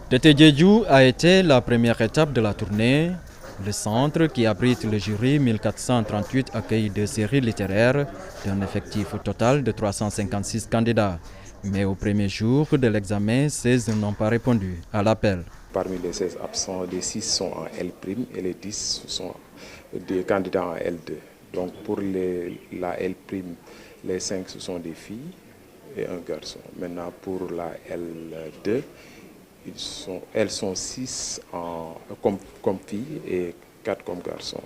Tete Diédhiou a été la première étape de la tournée. Le centre, qui abrite le jury 1438, accueille deux séries littéraires d'un effectif total de 356 candidats. Mais au premier jour de l'examen, 16 n'ont pas répondu à l'appel. Parmi les 16 absents, les 6 sont en L' et les 10 sont des candidats en L2. Donc pour la L', les 5 ce sont des filles et un garçon. Maintenant pour la L2, elles sont 6 comme filles et 4 comme garçons.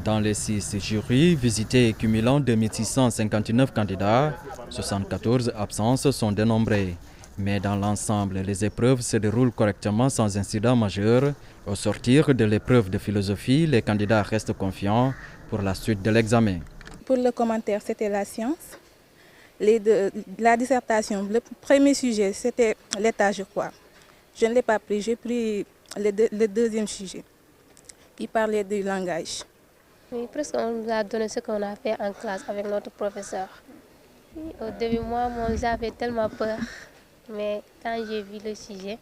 Dans les 6 jurys visités et cumulant 2659 candidats, 74 absences sont dénombrées. Mais dans l'ensemble, les épreuves se déroulent correctement sans incident majeur. Au sortir de l'épreuve de philosophie, les candidats restent confiants pour la suite de l'examen. Pour le commentaire, c'était la science. La dissertation, le premier sujet, c'était l'État, je crois. Je ne l'ai pas pris, j'ai pris le deuxième sujet, qui parlait du langage. Oui, presque on nous a donné ce qu'on a fait en classe avec notre professeur. Au début, moi, j'avais tellement peur. Mais quand j'ai vu le sujet,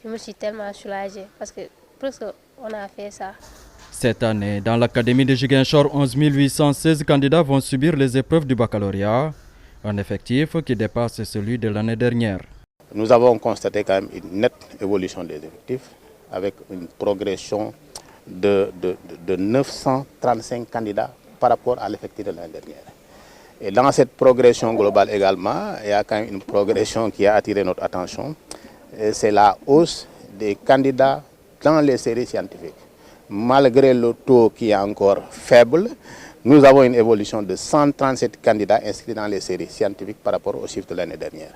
je me suis tellement soulagée parce que presque on a fait ça. Cette année, dans l'Académie de Ziguinchor, 11 816 candidats vont subir les épreuves du baccalauréat, un effectif qui dépasse celui de l'année dernière. Nous avons constaté quand même une nette évolution des effectifs avec une progression de 935 candidats par rapport à l'effectif de l'année dernière. Et dans cette progression globale également, il y a quand même une progression qui a attiré notre attention. C'est la hausse des candidats dans les séries scientifiques. Malgré le taux qui est encore faible, nous avons une évolution de 137 candidats inscrits dans les séries scientifiques par rapport aux chiffres de l'année dernière.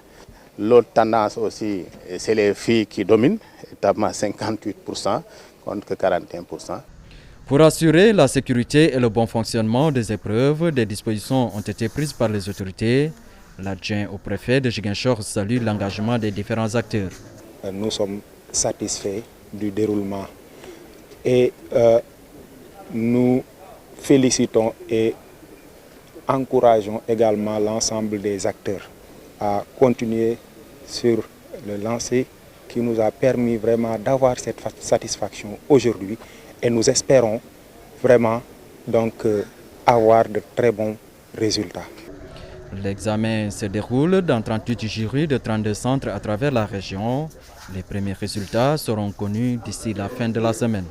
L'autre tendance aussi, c'est les filles qui dominent, notamment 58% contre 41%. Pour assurer la sécurité et le bon fonctionnement des épreuves, des dispositions ont été prises par les autorités. L'adjoint au préfet de Ziguinchor salue l'engagement des différents acteurs. Nous sommes satisfaits du déroulement et nous félicitons et encourageons également l'ensemble des acteurs à continuer sur le lancer qui nous a permis vraiment d'avoir cette satisfaction aujourd'hui. Et nous espérons vraiment donc avoir de très bons résultats. L'examen se déroule dans 38 jurys de 32 centres à travers la région. Les premiers résultats seront connus d'ici la fin de la semaine.